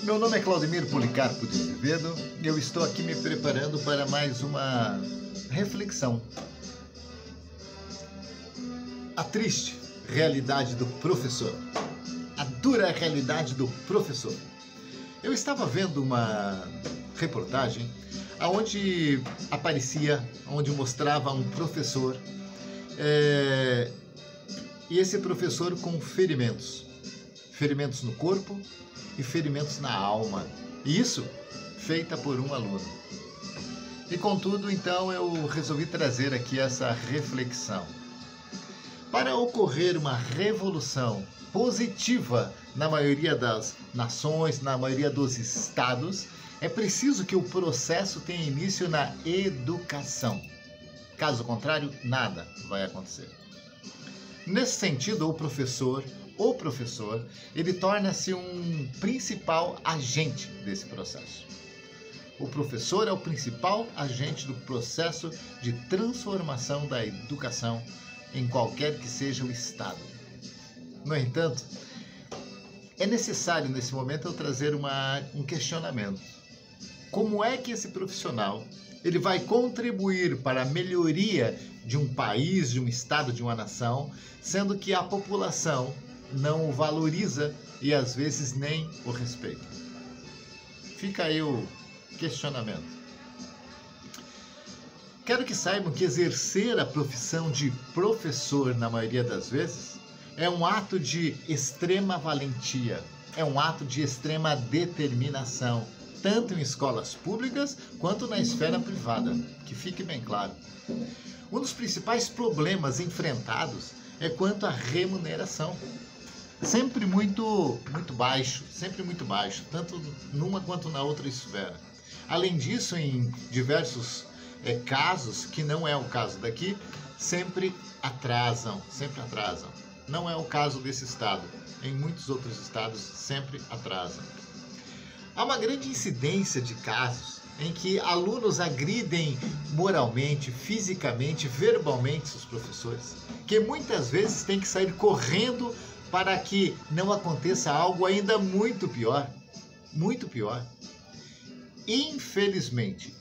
Meu nome é Claudemir Policarpo de Azevedo e eu estou aqui me preparando para mais uma reflexão. A triste realidade do professor. A dura realidade do professor. Eu estava vendo uma reportagem onde onde mostrava um professor e esse professor com ferimentos no corpo e ferimentos na alma. E isso feita por um aluno. E contudo, então, eu resolvi trazer aqui essa reflexão. Para ocorrer uma revolução positiva na maioria das nações, na maioria dos estados, é preciso que o processo tenha início na educação. Caso contrário, nada vai acontecer. Nesse sentido, o professor, ele torna-se um principal agente desse processo. O professor é o principal agente do processo de transformação da educação em qualquer que seja o estado. No entanto, é necessário nesse momento eu trazer um questionamento. Como é que esse profissional ele vai contribuir para a melhoria de um país, de um estado, de uma nação, sendo que a população não o valoriza e às vezes nem o respeita? Fica aí o questionamento. Quero que saibam que exercer a profissão de professor, na maioria das vezes, é um ato de extrema valentia, é um ato de extrema determinação, tanto em escolas públicas quanto na esfera privada, que fique bem claro. Um dos principais problemas enfrentados é quanto à remuneração. Sempre muito baixo, tanto numa quanto na outra esfera. Além disso, em diversos casos, que não é o caso daqui, sempre atrasam. Não é o caso desse estado. Em muitos outros estados, sempre atrasam. Há uma grande incidência de casos em que alunos agridem moralmente, fisicamente, verbalmente os professores, que muitas vezes têm que sair correndo para que não aconteça algo ainda muito pior. Infelizmente,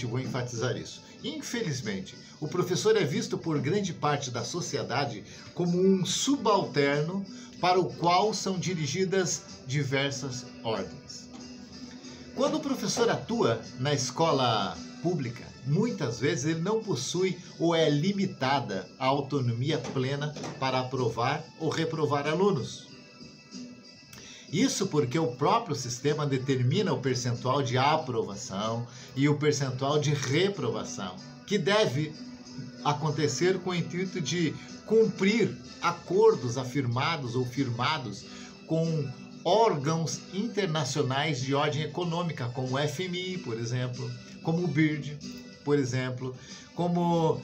vou enfatizar isso, infelizmente, o professor é visto por grande parte da sociedade como um subalterno para o qual são dirigidas diversas ordens. Quando o professor atua na escola pública, muitas vezes ele não possui ou é limitada a autonomia plena para aprovar ou reprovar alunos. Isso porque o próprio sistema determina o percentual de aprovação e o percentual de reprovação, que deve acontecer com o intuito de cumprir acordos afirmados ou firmados com órgãos internacionais de ordem econômica, como o FMI, por exemplo, como o BIRD, por exemplo, como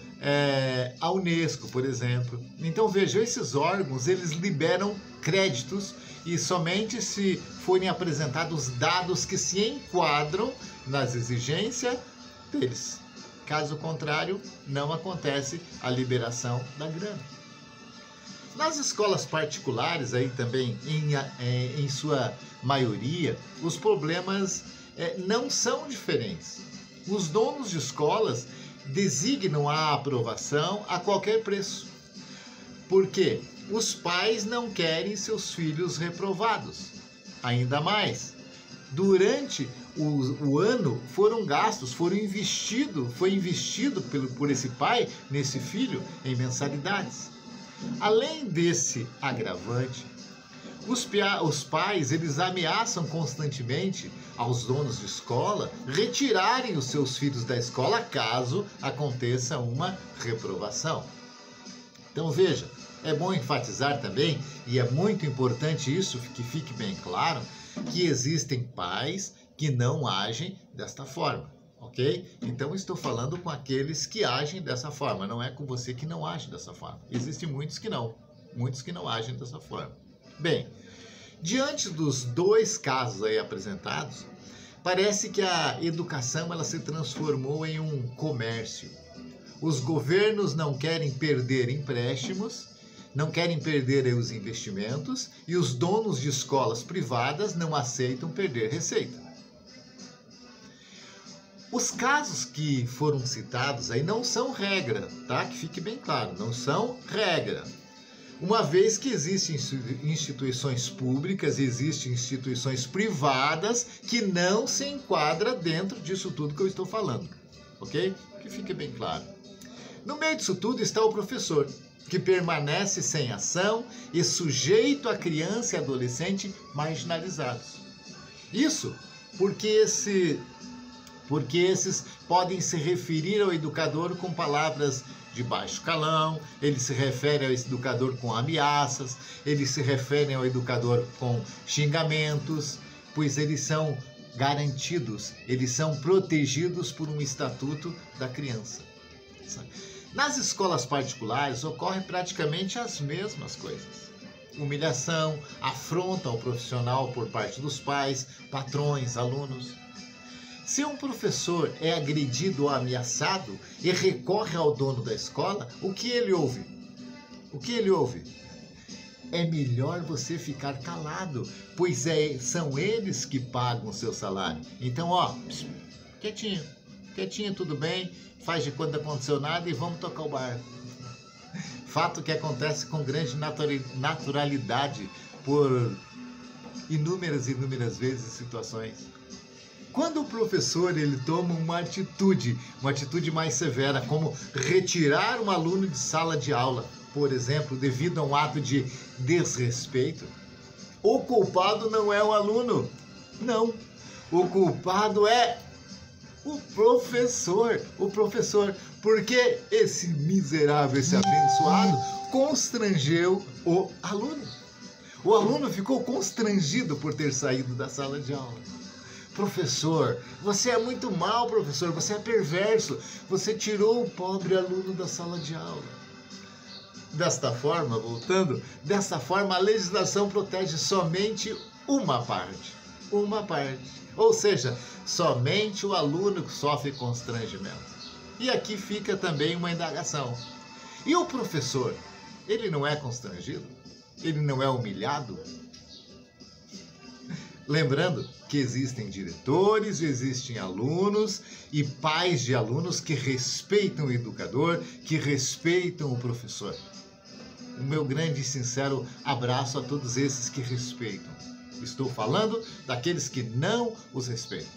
a Unesco, por exemplo. Então vejam, esses órgãos eles liberam créditos e somente se forem apresentados dados que se enquadram nas exigências deles. Caso contrário, não acontece a liberação da grana. Nas escolas particulares, aí também, em sua maioria, os problemas não são diferentes. Os donos de escolas designam a aprovação a qualquer preço. Por quê? Os pais não querem seus filhos reprovados. Ainda mais, durante o ano foi investido por esse pai, nesse filho, em mensalidades. Além desse agravante, os pais eles ameaçam constantemente aos donos de escola retirarem os seus filhos da escola caso aconteça uma reprovação. Então veja, é bom enfatizar também, e é muito importante isso, que fique bem claro, que existem pais que não agem desta forma, ok? Então estou falando com aqueles que agem dessa forma, não é com você que não age dessa forma. Existem muitos que não agem dessa forma. Bem, diante dos dois casos aí apresentados, parece que a educação ela se transformou em um comércio. Os governos não querem perder empréstimos não querem perder os investimentos e os donos de escolas privadas não aceitam perder receita. Os casos que foram citados aí não são regra, tá? Que fique bem claro, não são regra. Uma vez que existem instituições públicas, existem instituições privadas que não se enquadram dentro disso tudo que eu estou falando, ok? Que fique bem claro. No meio disso tudo está o professor, que permanece sem ação e sujeito a criança e adolescente marginalizados. Isso porque esses podem se referir ao educador com palavras de baixo calão, eles se referem ao educador com ameaças, eles se referem ao educador com xingamentos, pois eles são garantidos, eles são protegidos por um estatuto da criança. Nas escolas particulares ocorrem praticamente as mesmas coisas. Humilhação, afronta ao profissional por parte dos pais, patrões, alunos. Se um professor é agredido ou ameaçado e recorre ao dono da escola, o que ele ouve? O que ele ouve? É melhor você ficar calado, pois são eles que pagam o seu salário. Então, quietinho, quietinho, tudo bem, faz de conta que não aconteceu nada e vamos tocar o barco. Fato que acontece com grande naturalidade por inúmeras vezes situações. Quando o professor ele toma uma atitude mais severa, como retirar um aluno de sala de aula, por exemplo, devido a um ato de desrespeito, o culpado não é o aluno, não. O culpado é o professor, porque esse miserável, esse abençoado, constrangeu o aluno. O aluno ficou constrangido por ter saído da sala de aula. Professor, você é muito mal, professor, você é perverso, você tirou o pobre aluno da sala de aula. Desta forma, a legislação protege somente uma parte, ou seja, somente o aluno que sofre constrangimento. E aqui fica também uma indagação. E o professor, ele não é constrangido? Ele não é humilhado? Lembrando que existem diretores, existem alunos e pais de alunos que respeitam o educador, que respeitam o professor. O meu grande e sincero abraço a todos esses que respeitam. Estou falando daqueles que não os respeitam.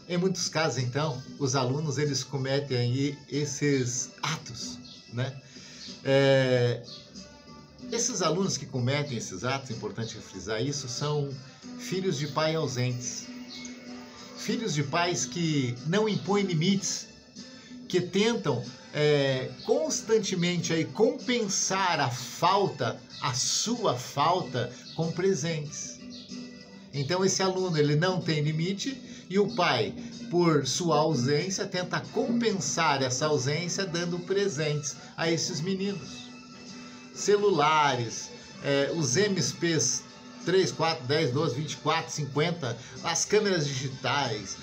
Em muitos casos, então, os alunos eles cometem aí esses atos, né? Esses alunos que cometem esses atos, é importante frisar isso, são filhos de pais ausentes. Filhos de pais que não impõem limites, que tentam constantemente aí compensar a sua falta com presentes. Então esse aluno ele não tem limite e o pai, por sua ausência, tenta compensar essa ausência dando presentes a esses meninos. Celulares, os MSPs 3, 4, 10, 12, 24, 50, as câmeras digitais,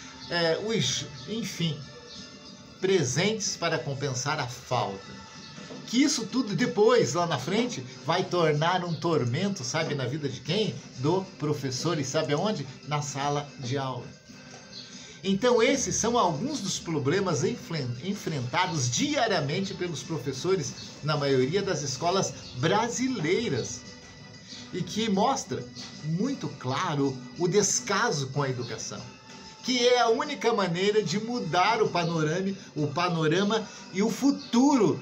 enfim, presentes para compensar a falta. Que isso tudo depois, lá na frente, vai tornar um tormento, sabe, na vida de quem? Do professor, e sabe aonde? Na sala de aula. Então esses são alguns dos problemas enfrentados diariamente pelos professores na maioria das escolas brasileiras e que mostra muito claro o descaso com a educação, que é a única maneira de mudar o panorama e o futuro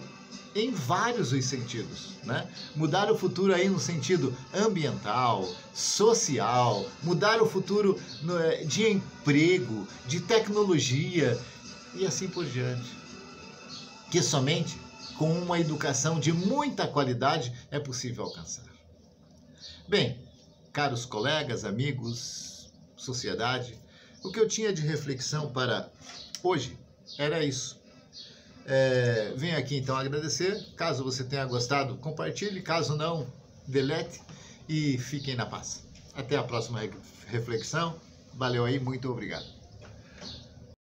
em vários os sentidos, né? Mudar o futuro aí no sentido ambiental, social, mudar o futuro de emprego, de tecnologia e assim por diante. Que somente com uma educação de muita qualidade é possível alcançar. Bem, caros colegas, amigos, sociedade, o que eu tinha de reflexão para hoje era isso. Venho aqui então agradecer. Caso você tenha gostado, compartilhe. Caso não, delete e fiquem na paz. Até a próxima reflexão. Valeu aí, muito obrigado.